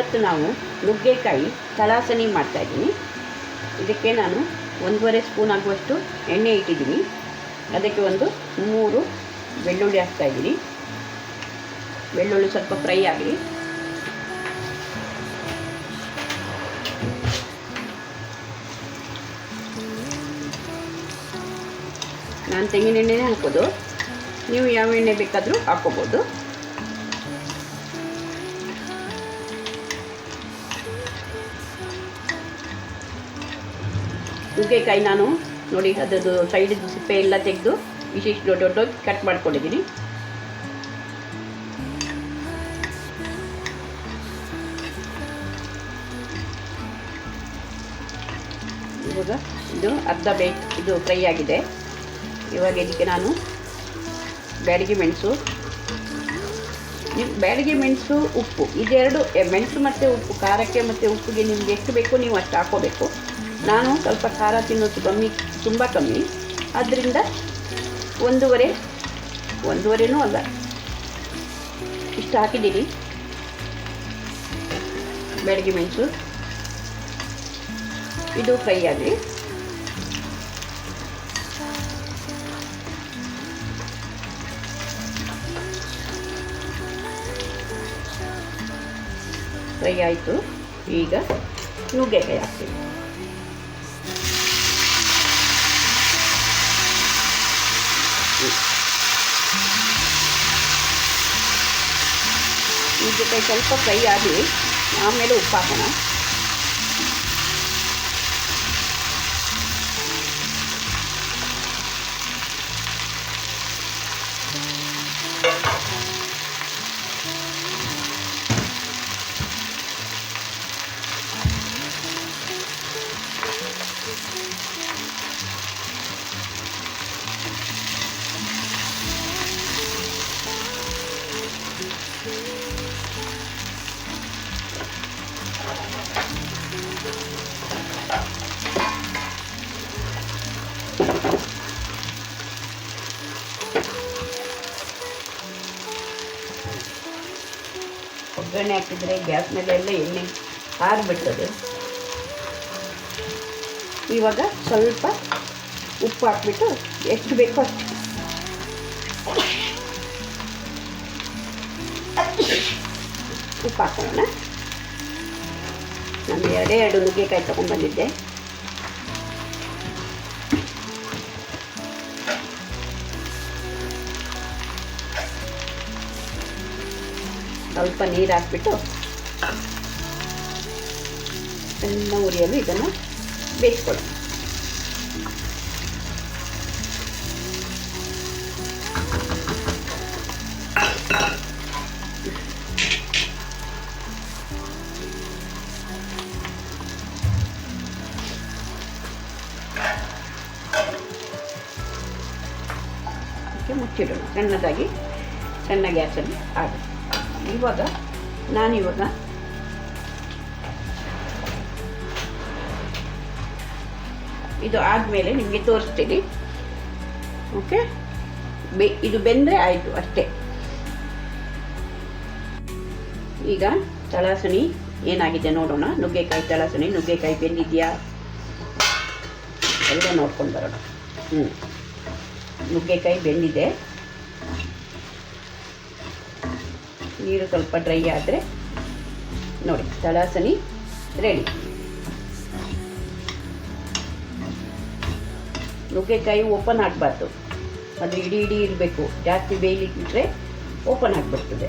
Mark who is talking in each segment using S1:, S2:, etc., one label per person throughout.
S1: ಇವತ್ತು ನಾವು ನುಗ್ಗೆಕಾಯಿ ತಳಾಸಣಿ ಮಾಡ್ತಾಯಿದ್ದೀನಿ. ಇದಕ್ಕೆ ನಾನು 1.5 ಸ್ಪೂನ್ ಆಗುವಷ್ಟು ಎಣ್ಣೆ ಇಟ್ಟಿದ್ದೀನಿ. ಅದಕ್ಕೆ 3 ಬೆಳ್ಳುಳ್ಳಿ ಹಾಕ್ತಾಯಿದ್ದೀನಿ. ಬೆಳ್ಳುಳ್ಳಿ ಸ್ವಲ್ಪ ಫ್ರೈ ಆಗಲಿ. ನಾನು ತೆಂಗಿನ ಎಣ್ಣೆನೇ ಹಾಕೋದು, ನೀವು ಯಾವ ಎಣ್ಣೆ ಬೇಕಾದರೂ ಹಾಕ್ಕೋಬೋದು. ನುಗ್ಗೆಕಾಯಿ ನಾನು ನೋಡಿ ಅದರದ್ದು ಸೈಡಿದ್ದು ಸಿಪ್ಪೆ ಎಲ್ಲ ತೆಗೆದು ಇಷ್ಟಿಷ್ಟು ದೊಡ್ಡ ದೊಡ್ಡ ಕಟ್ ಮಾಡ್ಕೊಂಡಿದ್ದೀನಿ. ಇವಾಗ ಇದು ಅರ್ಧ ಇದು ಫ್ರೈ ಆಗಿದೆ. ಇವಾಗ ಇದಕ್ಕೆ ನಾನು ಬ್ಯಾಡಗಿ ಮೆಣಸು, ಬ್ಯಾಡಗಿ ಮೆಣಸು, ಉಪ್ಪು, ಇದೆರಡು, ಮೆಣಸು ಮತ್ತು ಉಪ್ಪು, ಖಾರಕ್ಕೆ ಮತ್ತು ಉಪ್ಪಿಗೆ ನಿಮ್ಗೆ ಎಷ್ಟು ಬೇಕೋ ನೀವು ಅಷ್ಟು ಹಾಕ್ಕೋಬೇಕು. ನಾನು ಸ್ವಲ್ಪ ಖಾರ ತಿನ್ನೋದು ತುಂಬ ಕಮ್ಮಿ, ಆದ್ದರಿಂದ ಒಂದೂವರೆನೂ ಅಲ್ಲ, ಇಷ್ಟು ಹಾಕಿದ್ದೀನಿ. ಬ್ಯಾಡಗಿ ಮೆಣಸು ಇದು ಫ್ರೈ ಆಗಲಿ. ಫ್ರೈ ಆಯಿತು. ಈಗ ನುಗ್ಗೆಕಾಯಿ ಹಾಕ್ತೀನಿ. ನುಗ್ಗೆಕಾಯಿ ಸ್ವಲ್ಪ ಫ್ರೈ ಆಗಲಿ, ಆಮೇಲೆ ಉಪ್ಪು ಹಾಕೋಣ. ಒಗ್ಗರಣೆ ಹಾಕಿದರೆ ಗ್ಯಾಸ್ ಮೇಲೆ ಎಲ್ಲ ಎಣ್ಣೆ ಹಾರಿಬಿಡ್ತದೆ. ಇವಾಗ ಸ್ವಲ್ಪ ಉಪ್ಪು ಹಾಕ್ಬಿಟ್ಟು ಎಷ್ಟು ಬೇಕೋ ಅಷ್ಟು ಉಪ್ಪು ಹಾಕೋಣ. ನಾನು ಎರಡು ನುಗ್ಗೆಕಾಯಿ ತೊಗೊಂಡ್ಬಂದಿದ್ದೆ. ಸ್ವಲ್ಪ ನೀರು ಹಾಕ್ಬಿಟ್ಟು ಸಣ್ಣ ಉರಿಯಲು ಇದನ್ನು ಬೇಯಿಸ್ಕೊಳ್ಳೋಣ. ಮುಚ್ಚಿಡೋಣ ಸಣ್ಣದಾಗಿ, ಸಣ್ಣ ಗ್ಯಾಸಲ್ಲಿ ಆಗುತ್ತೆ. ಇವಾಗ ಇದು ಆದಮೇಲೆ ನಿಮಗೆ ತೋರಿಸ್ತೀನಿ. ಓಕೆ, ಇದು ಬೆಂದರೆ ಆಯಿತು ಅಷ್ಟೇ. ಈಗ ತಳಾಸಣಿ ಏನಾಗಿದೆ ನೋಡೋಣ. ನುಗ್ಗೆಕಾಯಿ ತಳಾಸಣಿ, ನುಗ್ಗೆಕಾಯಿ ಬೆಂದಿದೆಯಾ ಎಲ್ಲ ನೋಡ್ಕೊಂಡು ಬರೋಣ. ನುಗ್ಗೆಕಾಯಿ ಬೆಂದಿದೆ. ನೀರು ಸ್ವಲ್ಪ ಡ್ರೈ ಆದರೆ ನೋಡಿ ತಳಾಸಣಿ ರೆಡಿ. ನುಗ್ಗೆಕಾಯಿ ಓಪನ್ ಆಗಬಾರ್ದು, ಅದು ಇಡೀ ಇರಬೇಕು. ಜಾಸ್ತಿ ಬೇಯಲಿಕ್ಕಿಟ್ರೆ ಓಪನ್ ಆಗಿಬಿಡ್ತದೆ.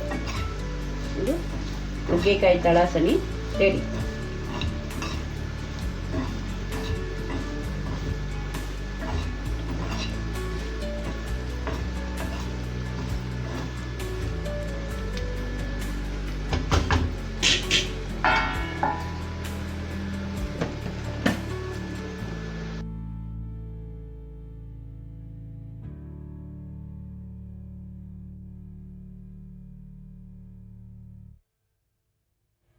S1: ಇದು ನುಗ್ಗೆಕಾಯಿ ತಳಾಸಣಿ ರೆಡಿ.